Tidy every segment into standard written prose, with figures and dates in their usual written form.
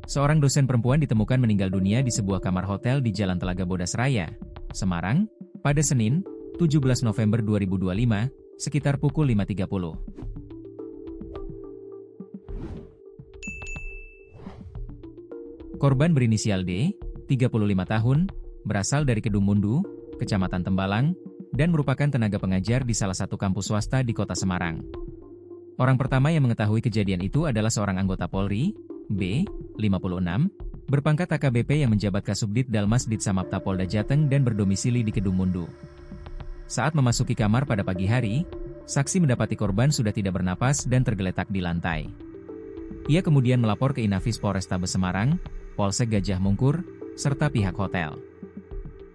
Seorang dosen perempuan ditemukan meninggal dunia di sebuah kamar hotel di Jalan Telaga Bodas Raya, Semarang, pada Senin, 17 November 2025, sekitar pukul 5.30. Korban berinisial D, 35 tahun, berasal dari Kedung Mundu, Kecamatan Tembalang, dan merupakan tenaga pengajar di salah satu kampus swasta di Kota Semarang. Orang pertama yang mengetahui kejadian itu adalah seorang anggota Polri, B, 56, berpangkat AKBP yang menjabat Kasubdit Dalmas Ditsamapta Polda Jateng dan berdomisili di Kedung Mundu. Saat memasuki kamar pada pagi hari, saksi mendapati korban sudah tidak bernapas dan tergeletak di lantai. Ia kemudian melapor ke Inafis Polrestabes Semarang, Polsek Gajah Mungkur, serta pihak hotel.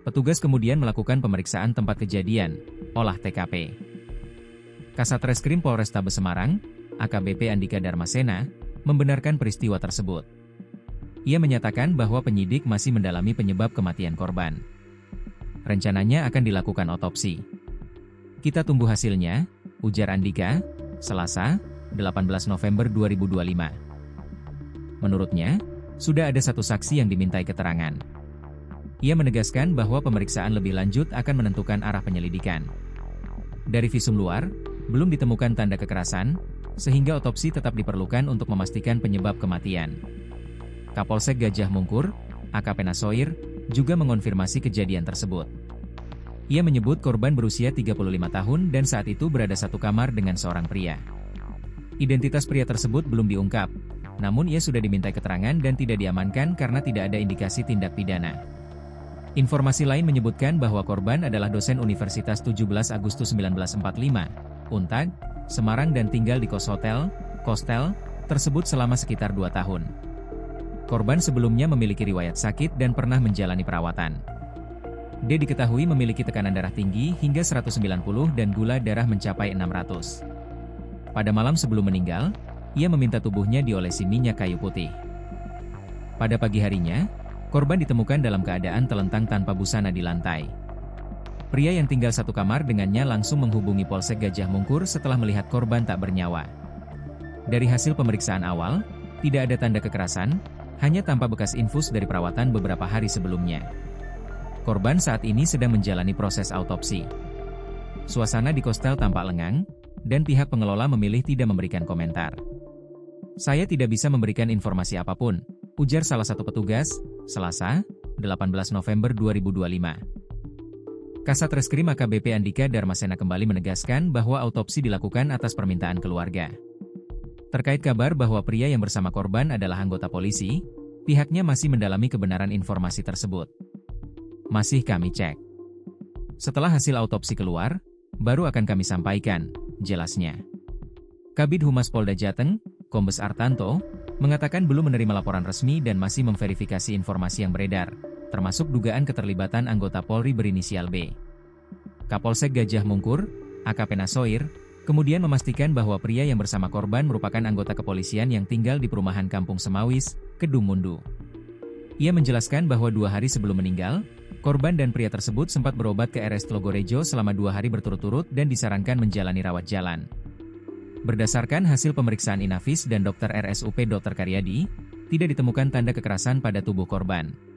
Petugas kemudian melakukan pemeriksaan tempat kejadian, olah TKP. Kasat Reskrim Polrestabes Semarang, AKBP Andika Darmasena, membenarkan peristiwa tersebut. Ia menyatakan bahwa penyidik masih mendalami penyebab kematian korban. Rencananya akan dilakukan otopsi. Kita tunggu hasilnya, ujar Andika, Selasa, 18 November 2025. Menurutnya, sudah ada satu saksi yang dimintai keterangan. Ia menegaskan bahwa pemeriksaan lebih lanjut akan menentukan arah penyelidikan. Dari visum luar, belum ditemukan tanda kekerasan, sehingga otopsi tetap diperlukan untuk memastikan penyebab kematian. Kapolsek Gajah Mungkur, AKP Nasoir, juga mengonfirmasi kejadian tersebut. Ia menyebut korban berusia 35 tahun dan saat itu berada satu kamar dengan seorang pria. Identitas pria tersebut belum diungkap, namun ia sudah dimintai keterangan dan tidak diamankan karena tidak ada indikasi tindak pidana. Informasi lain menyebutkan bahwa korban adalah dosen Universitas 17 Agustus 1945, Untag, Semarang dan tinggal di kostel tersebut selama sekitar 2 tahun. Korban sebelumnya memiliki riwayat sakit dan pernah menjalani perawatan. D diketahui memiliki tekanan darah tinggi hingga 190 dan gula darah mencapai 600. Pada malam sebelum meninggal, ia meminta tubuhnya diolesi minyak kayu putih. Pada pagi harinya, korban ditemukan dalam keadaan telentang tanpa busana di lantai. Pria yang tinggal satu kamar dengannya langsung menghubungi Polsek Gajah Mungkur setelah melihat korban tak bernyawa. Dari hasil pemeriksaan awal, tidak ada tanda kekerasan, hanya tampak bekas infus dari perawatan beberapa hari sebelumnya. Korban saat ini sedang menjalani proses autopsi. Suasana di kostel tampak lengang, dan pihak pengelola memilih tidak memberikan komentar. Saya tidak bisa memberikan informasi apapun, ujar salah satu petugas, Selasa, 18 November 2025. Kasat Reskrim AKBP Andika Darmasena kembali menegaskan bahwa autopsi dilakukan atas permintaan keluarga. Terkait kabar bahwa pria yang bersama korban adalah anggota polisi, pihaknya masih mendalami kebenaran informasi tersebut. Masih kami cek. Setelah hasil autopsi keluar, baru akan kami sampaikan, jelasnya. Kabid Humas Polda Jateng, Kombes Artanto, mengatakan belum menerima laporan resmi dan masih memverifikasi informasi yang beredar, termasuk dugaan keterlibatan anggota Polri berinisial B. Kapolsek Gajah Mungkur, AKP Nasoir, kemudian memastikan bahwa pria yang bersama korban merupakan anggota kepolisian yang tinggal di perumahan Kampung Semawis, Kedung Mundu. Ia menjelaskan bahwa 2 hari sebelum meninggal, korban dan pria tersebut sempat berobat ke RS Tlogorejo selama 2 hari berturut-turut dan disarankan menjalani rawat jalan. Berdasarkan hasil pemeriksaan Inafis dan dokter RSUP Dr. Karyadi, tidak ditemukan tanda kekerasan pada tubuh korban.